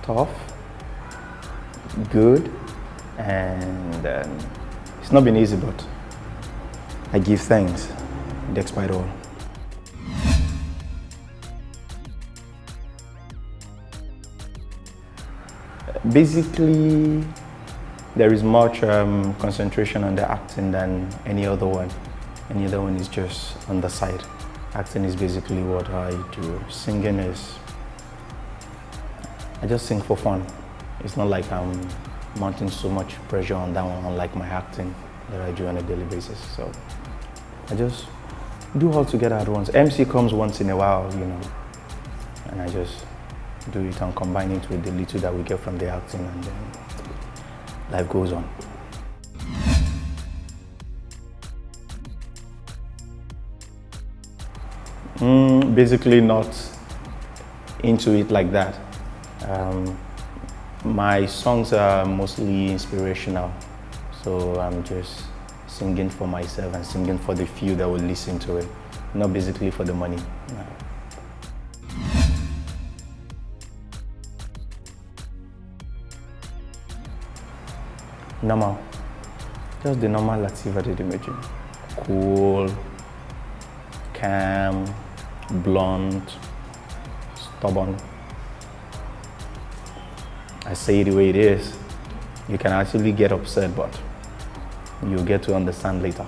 tough, good, and it's not been easy, but I give thanks despite all. Basically, there is much concentration on the acting than any other one. Any other one is just on the side. Acting is basically what I do. Singing is, I just sing for fun. It's not like I'm mounting so much pressure on that one, unlike my acting that I do on a daily basis. So I just do all together at once. MC comes once in a while, you know, and I just do it and combine it with the little that we get from the acting, and then life goes on. Basically not into it like that. My songs are mostly inspirational, so I'm just singing for myself and singing for the few that will listen to it, not basically for the money. No. Normal. Just the normal Lateef Adedimeji. Cool, calm, blunt, stubborn. I say it the way it is. You can actually get upset, but you'll get to understand later.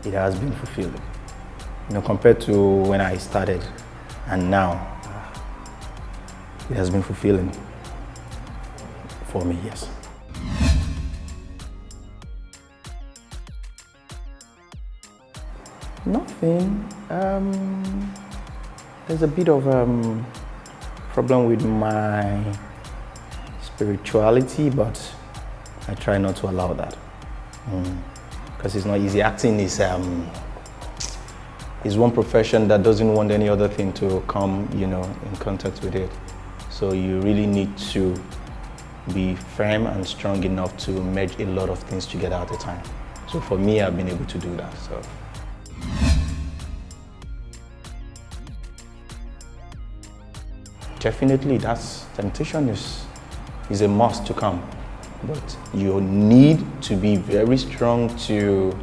It has been fulfilling. You know, compared to when I started and now, it has been fulfilling for me, yes. Nothing. There's a bit of problem with my spirituality, but I try not to allow that because it's not easy. Acting is one profession that doesn't want any other thing to come, you know, in contact with it. So you really need to be firm and strong enough to merge a lot of things together at a time. So for me, I've been able to do that. So. Definitely, that's temptation is a must to come, but you need to be very strong to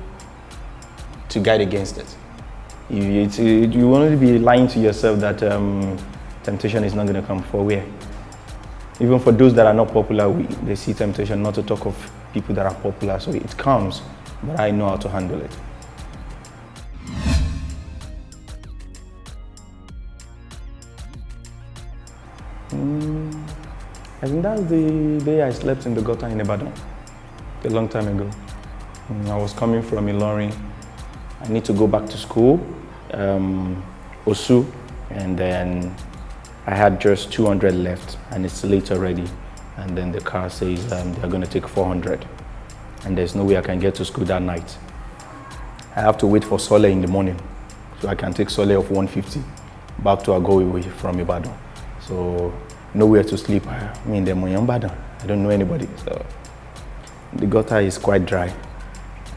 guide against it. You won't be lying to yourself that temptation is not going to come for where. Even for those that are not popular, they see temptation, not to talk of people that are popular. So it comes, but I know how to handle it. I think that's the day I slept in the gutter in Ibadan, a long time ago. I was coming from Ilorin. I need to go back to school, Osu, and then I had just 200 left, and it's late already. And then the car says they're going to take 400, and there's no way I can get to school that night. I have to wait for Sole in the morning, so I can take Sole of 150 back to Agoiwe from Ibadan. So nowhere to sleep. I mean, the Ibadan. I don't know anybody. So the gutter is quite dry.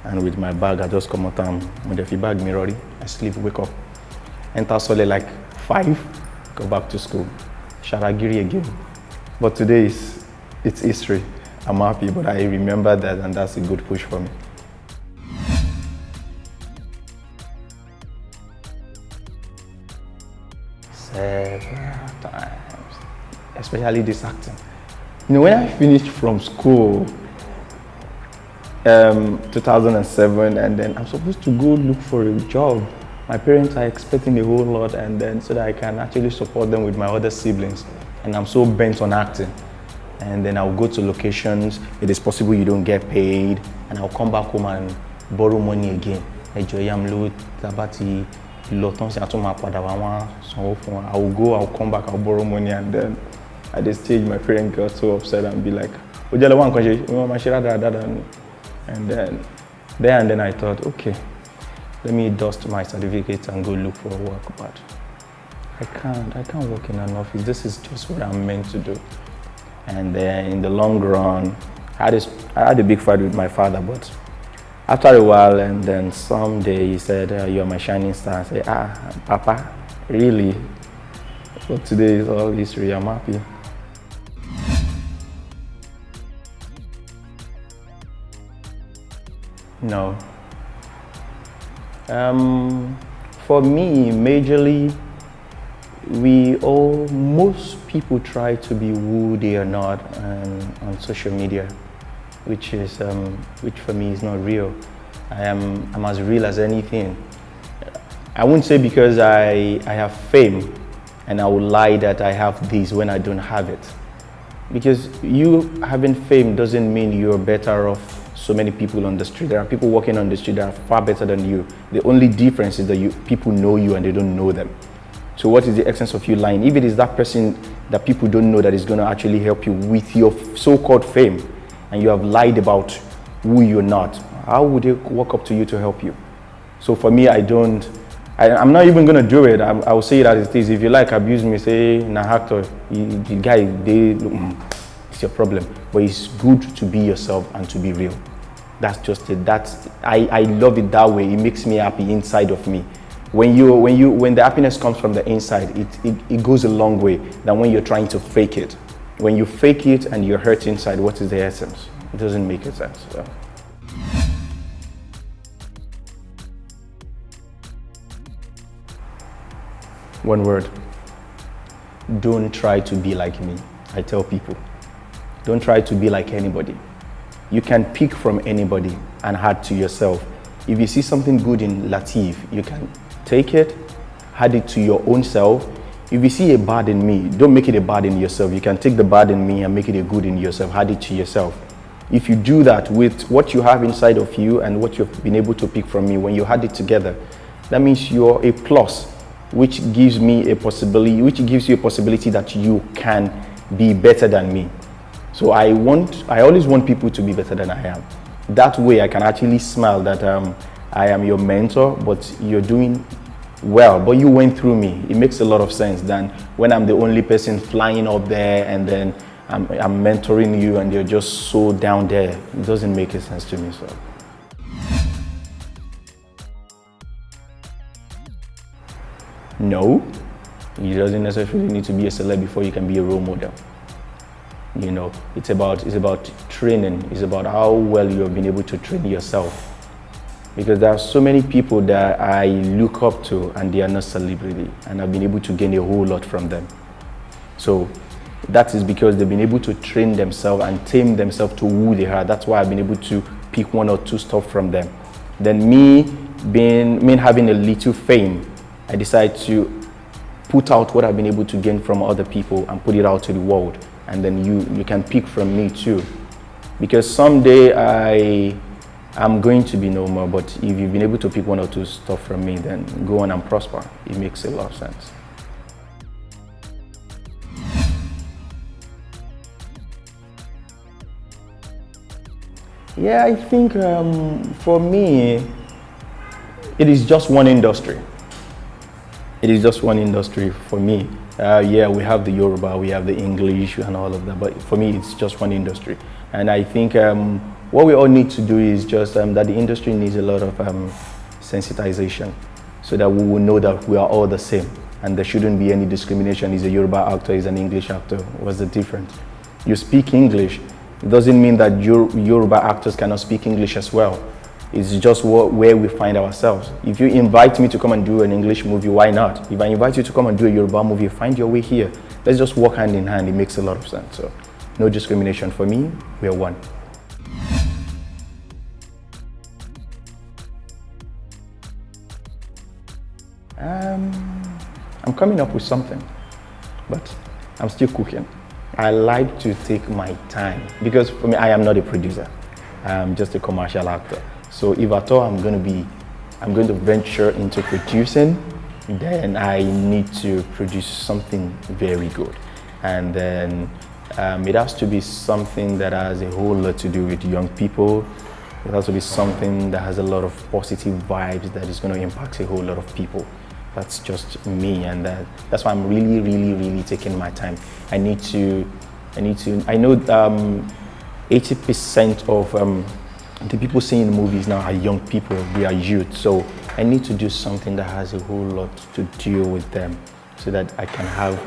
And with my bag, I just come out with the bag mirror. I sleep, wake up, enter Sole like 5, go back to school. Sharagiri again. But today it's history. I'm happy, but I remember that, and that's a good push for me. Several times, especially this acting. You know, when I finished from school, 2007, and then I'm supposed to go look for a job. My parents are expecting a whole lot, and then so that I can actually support them with my other siblings. And I'm so bent on acting. And then I'll go to locations. It is possible you don't get paid, and I'll come back home and borrow money again. I will go, I'll come back, I'll borrow money, and then at this stage my parents got so upset and be like, and then I thought, okay, let me dust my certificates and go look for work, but I can't work in an office. This is just what I'm meant to do. And then in the long run, I had a big fight with my father, but After a while, and then someday he said, "You're my shining star." I said, Papa, really? But today is all history. I'm happy. No. For me, majorly, most people try to be who they are not on social media, which for me is not real. I'm as real as anything. I wouldn't say because I have fame and I will lie that I have this when I don't have it. Because you having fame doesn't mean you're better off so many people on the street. There are people walking on the street that are far better than you. The only difference is that people know you and they don't know them. So what is the essence of you lying? If it is that person that people don't know that is going to actually help you with your so-called fame, and you have lied about who you're not, how would they walk up to you to help you? So for me, I'm not even going to do it. I will say it as it is. If you like abuse me, say, nah, actor, the guy, it's your problem. But it's good to be yourself and to be real. That's just it. I love it that way. It makes me happy inside of me. When the happiness comes from the inside, it goes a long way than when you're trying to fake it. When you fake it and you're hurt inside, what is the essence? It doesn't make sense. So. One word. Don't try to be like me. I tell people, don't try to be like anybody. You can pick from anybody and add to yourself. If you see something good in Lateef, you can take it, add it to your own self. If you see a bad in me, don't make it a bad in yourself. You can take the bad in me and make it a good in yourself, add it to yourself. If you do that with what you have inside of you and what you've been able to pick from me, when you add it together, that means you're a plus, which gives you a possibility that you can be better than me. So I always want people to be better than I am. That way I can actually smile that I am your mentor, but you're doing well, but you went through me. It makes a lot of sense than when I'm the only person flying up there and then I'm mentoring you and you're just so down there. It doesn't make a sense to me. So. No, you doesn't necessarily need to be a celeb before you can be a role model. You know, it's about training. It's about how well you have been able to train yourself. Because there are so many people that I look up to and they are not celebrity, and I've been able to gain a whole lot from them. So that is because they've been able to train themselves and tame themselves to who they are. That's why I've been able to pick one or two stuff from them. Then me having a little fame, I decided to put out what I've been able to gain from other people and put it out to the world. And then you can pick from me too. Because someday I'm going to be no more, but if you've been able to pick one or two stuff from me, then go on and prosper. It makes a lot of sense. Yeah, I think for me, it is just one industry. It is just one industry for me. Yeah, we have the Yoruba, we have the English and all of that, but for me, it's just one industry. And I think what we all need to do is just that the industry needs a lot of sensitization so that we will know that we are all the same and there shouldn't be any discrimination. Is a Yoruba actor, is an English actor. What's the difference? You speak English, it doesn't mean that Yoruba actors cannot speak English as well. It's just where we find ourselves. If you invite me to come and do an English movie, why not? If I invite you to come and do a Yoruba movie, find your way here. Let's just work hand in hand. It makes a lot of sense. So, no discrimination for me. We are one. I'm coming up with something, but I'm still cooking. I like to take my time because for me, I am not a producer. I'm just a commercial actor. So if at all I'm going to venture into producing, then I need to produce something very good. And then it has to be something that has a whole lot to do with young people. It has to be something that has a lot of positive vibes that is going to impact a whole lot of people. That's just me, and that's why I'm really, really, really taking my time. I know 80% of the people seeing movies now are young people, they are youth. So I need to do something that has a whole lot to deal with them so that I can have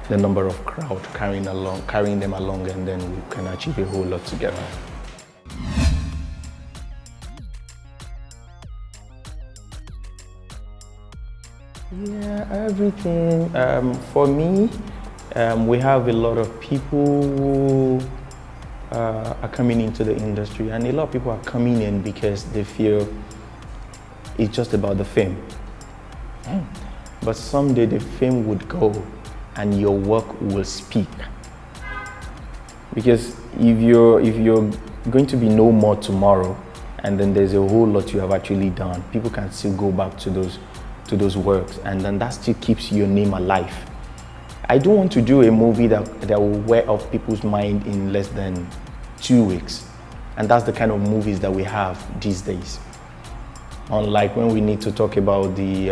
the number of crowd carrying them along, and then we can achieve a whole lot together. Yeah, everything. For me, we have a lot of people who are coming into the industry, and a lot of people are coming in because they feel it's just about the fame. But someday the fame would go and your work will speak. Because if you're going to be no more tomorrow, and then there's a whole lot you have actually done, people can still go back to those works, and then that still keeps your name alive. I don't want to do a movie that will wear off people's mind in less than 2 weeks. And that's the kind of movies that we have these days. Unlike when we need to talk about the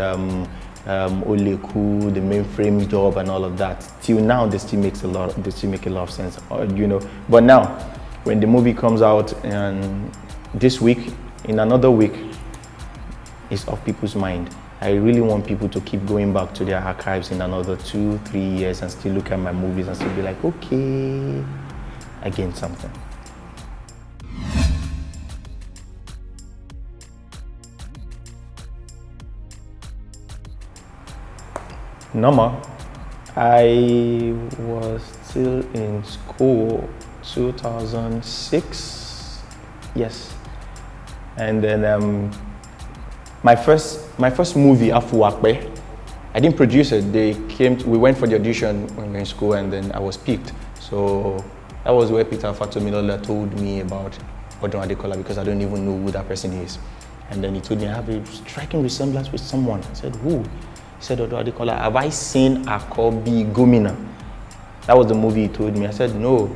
Oleku, the mainframe job and all of that. Till now, they still make a lot of sense, you know. But now, when the movie comes out and this week, in another week, it's off people's mind. I really want people to keep going back to their archives in another 2-3 years and still look at my movies and still be like, okay, I gained something. Normal. I was still in school 2006, yes. And then my first movie, Afuwakbe, I didn't produce it. We went for the audition when we were in school, and then I was picked. So that was where Peter Fatomilola told me about Odun Adekola, because I don't even know who that person is. And then he told me I have a striking resemblance with someone. I said, who? He said, Odun Adekola. Have I seen Akobi Gomina? That was the movie he told me. I said, no.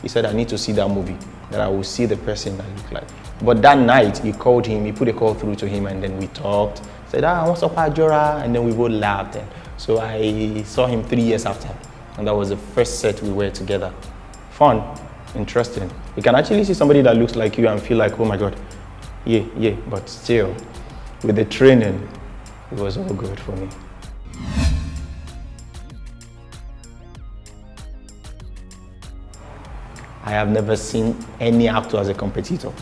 He said, I need to see that movie, that I will see the person that look like. But that night, he called him, he put a call through to him, and then we talked. Said, what's up, Ajora? And then we both laughed. And so I saw him 3 years after. And that was the first set we were together. Fun, interesting. You can actually see somebody that looks like you and feel like, oh my God, yeah, but still, with the training, it was all good for me. I have never seen any actor as a competitor.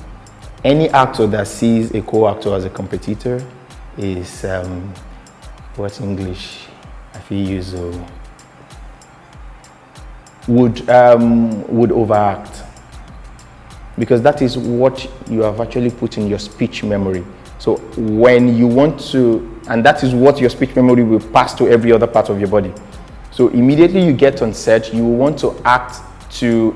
Any actor that sees a co-actor as a competitor is, what's English? I feel use would overact. Because that is what you have actually put in your speech memory. So when you want to, and that is what your speech memory will pass to every other part of your body. So immediately you get on set, you want to act to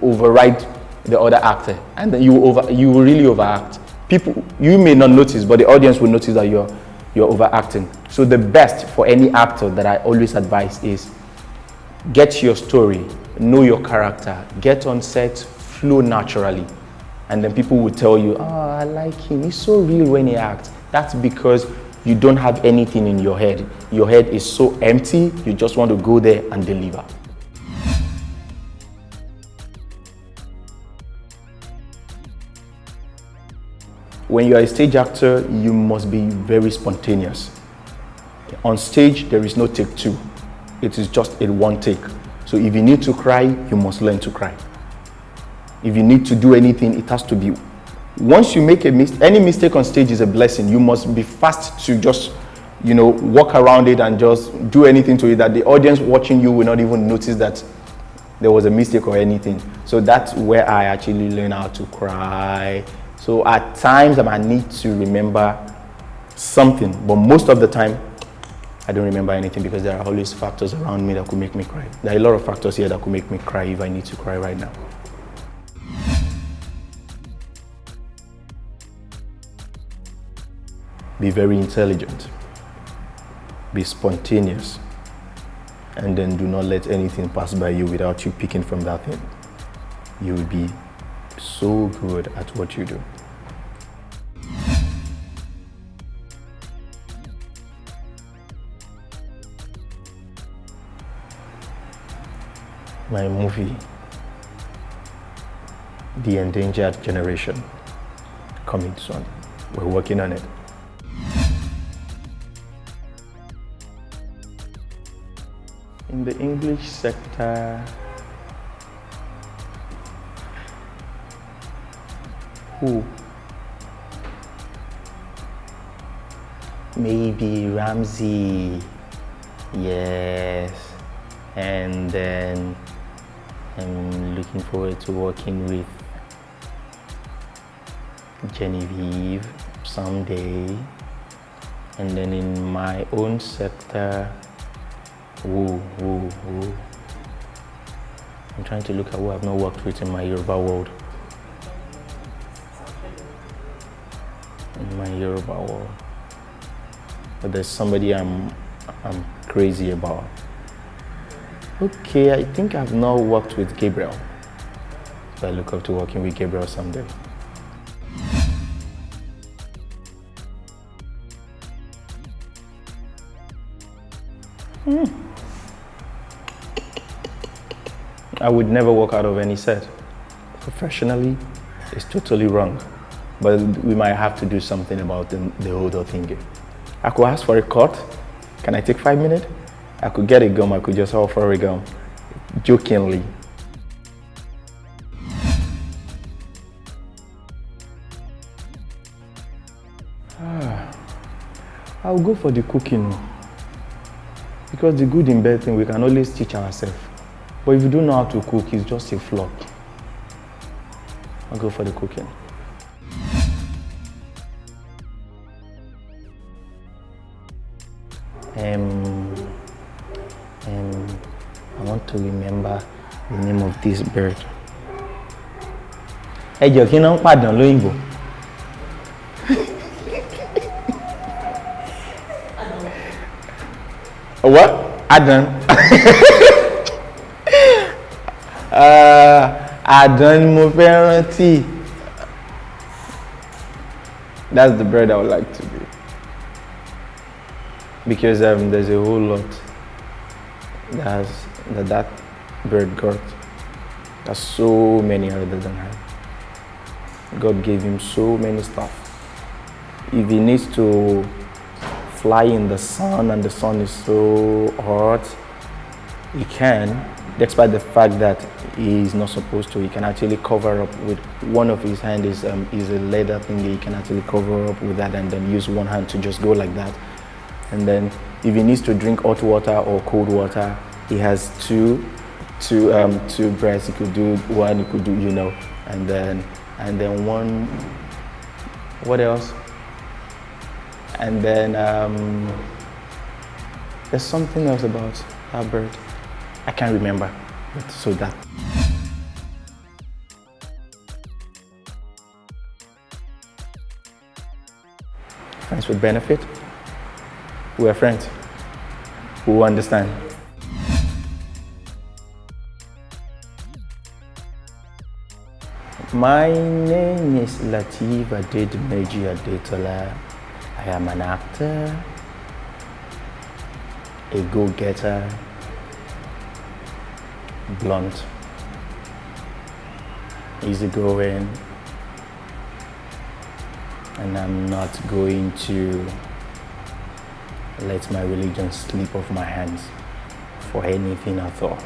override the other actor, and then you will really overact. People, you may not notice, but the audience will notice that you're overacting. So the best for any actor that I always advise is get your story, know your character, get on set, flow naturally, and then people will tell you, oh, I like him, he's so real when he acts. That's because you don't have anything in your head. Your head is so empty, you just want to go there and deliver. When you are a stage actor, you must be very spontaneous. On stage, there is no take two. It is just a one take. So if you need to cry, you must learn to cry. If you need to do anything, it has to be. Once you make any mistake on stage is a blessing. You must be fast to just, walk around it and just do anything to it that the audience watching you will not even notice that there was a mistake or anything. So that's where I actually learn how to cry. So at times I might need to remember something, but most of the time I don't remember anything because there are always factors around me that could make me cry. There are a lot of factors here that could make me cry if I need to cry right now. Be very intelligent, be spontaneous, and then do not let anything pass by you without you picking from that thing. You will be so good at what you do. My movie, The Endangered Generation. coming soon. We're working on it. In the English sector, who? Maybe Ramsey. Yes. And then I'm looking forward to working with Genevieve someday. And then in my own sector, who? I'm trying to look at who I've not worked with in my Yoruba world. In my Yoruba world. But there's somebody I'm crazy about. Okay, I think I've not worked with Gabriel. So I look up to working with Gabriel someday. I would never walk out of any set. Professionally, it's totally wrong. But we might have to do something about the whole thing. I could ask for a cut. Can I take 5 minutes? I could get a gum, I could just offer a gum. Jokingly. I'll go for the cooking. Because the good in bed thing, we can always teach ourselves. But if you don't know how to cook, it's just a flop. I'll go for the cooking. I want to remember the name of this bird. Hey, jọ̀ọ́ kí ló ń pàdán lóyìnbó? What? Àdán. Àdán ni mo fẹ́ rántí. That's the bird I would like to be. Because there's a whole lot that bird got. There's so many other than her. God gave him so many stuff. If he needs to fly in the sun and the sun is so hot, he can, despite the fact that he is not supposed to. He can actually cover up with one of his hands is a leather thing. He can actually cover up with that and then use one hand to just go like that. And then if he needs to drink hot water or cold water, he has two breaths. He could do one, he could do, and then one, what else? And then there's something else about that bird. I can't remember, but so that. Friends with benefit. We are friends who understand. My name is Lateef Adedimeji. I am an actor, a go-getter, blunt, easygoing, and I'm not going to let my religion slip off my hands for anything at all.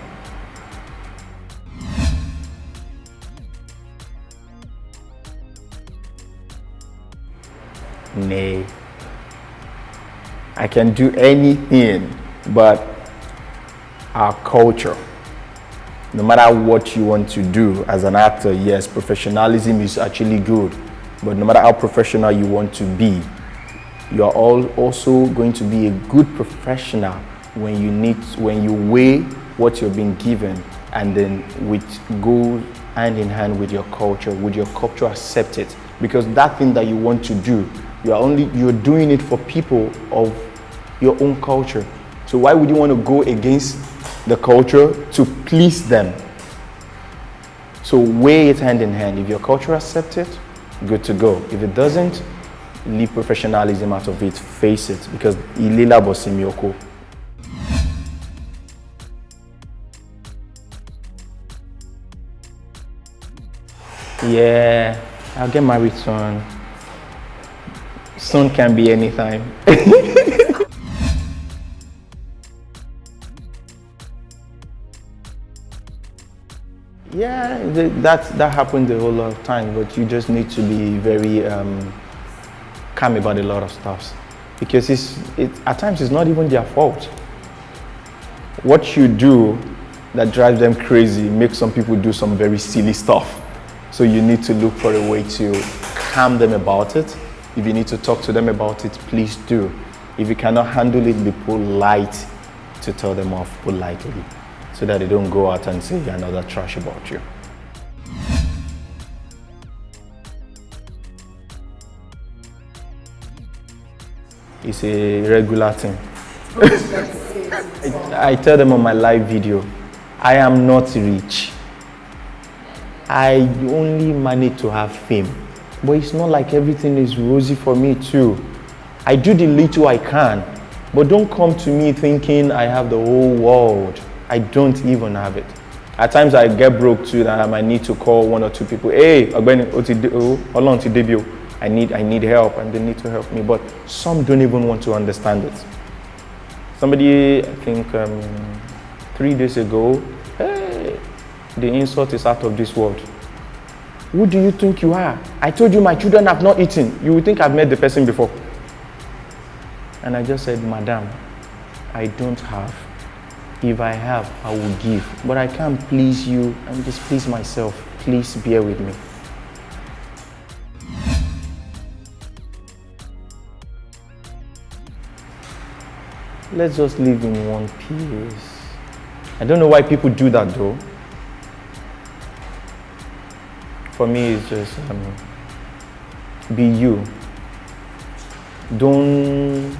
Nay, I can do anything, but our culture, no matter what you want to do as an actor, yes, professionalism is actually good, but no matter how professional you want to be, you are also going to be a good professional when you weigh what you're being given and then go hand in hand with your culture, would your culture accept it? Because that thing that you want to do, you're doing it for people of your own culture. So why would you want to go against the culture to please them? So weigh it hand in hand. If your culture accepts it, good to go. If it doesn't, leave professionalism out of it, face it, because ilila bosimiyoko. Yeah, I'll get married soon. Soon can be anytime. Yeah, that happens a whole lot of time, but you just need to be very calm about a lot of stuff, because at times it's not even their fault. What you do that drives them crazy makes some people do some very silly stuff. So you need to look for a way to calm them about it. If you need to talk to them about it, please do. If you cannot handle it, be polite to tell them off politely, so that they don't go out and say another trash about you. It's a regular thing. I tell them on my live video, I am not rich. I only manage to have fame. But it's not like everything is rosy for me too. I do the little I can, but don't come to me thinking I have the whole world. I don't even have it. At times I get broke too, that I might need to call one or two people. Hey, I need help, and they need to help me. But some don't even want to understand it. Somebody, I think 3 days ago, hey, the insult is out of this world. Who do you think you are? I told you my children have not eaten. You would think I've met the person before. And I just said, Madam, I don't have. If I have, I will give. But I can't please you and displease myself. Please bear with me. Let's just live in one peace. I don't know why people do that though. For me, it's just be you. Don't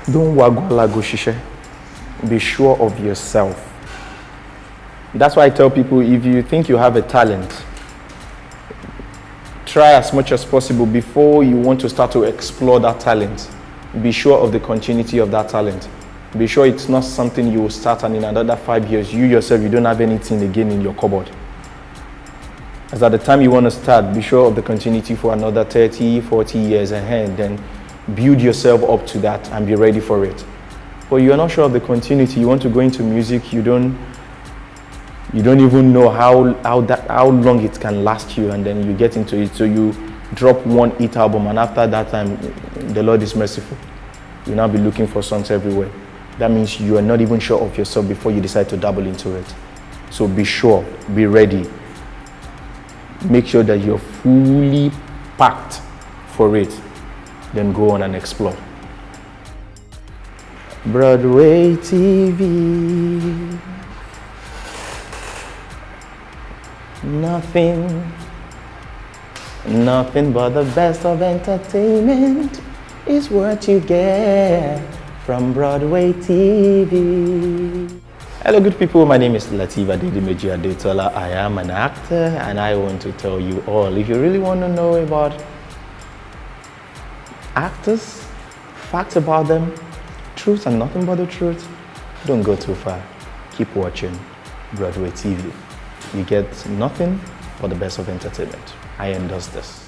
wagwalago shishe. Be sure of yourself. That's why I tell people, if you think you have a talent, try as much as possible before you want to start to explore that talent. Be sure of the continuity of that talent. Be sure it's not something you will start and in another 5 years, you yourself, you don't have anything again in your cupboard. As at the time you want to start, be sure of the continuity for another 30, 40 years ahead. Then build yourself up to that and be ready for it. But you're not sure of the continuity. You want to go into music, you don't even know how long it can last you, and then you get into it. So you drop one hit album, and after that time, the Lord is merciful. You'll now be looking for songs everywhere. That means you are not even sure of yourself before you decide to dabble into it. So be sure, be ready. Make sure that you're fully packed for it. Then go on and explore. Broadway TV. Nothing but the best of entertainment is what you get from Broadway TV. Hello good people, my name is Lateef Adedimeji. I am an actor, and I want to tell you all, if you really want to know about actors, facts about them, truth and nothing but the truth, don't go too far. Keep watching Broadway TV. You get nothing but the best of entertainment. I endorse this.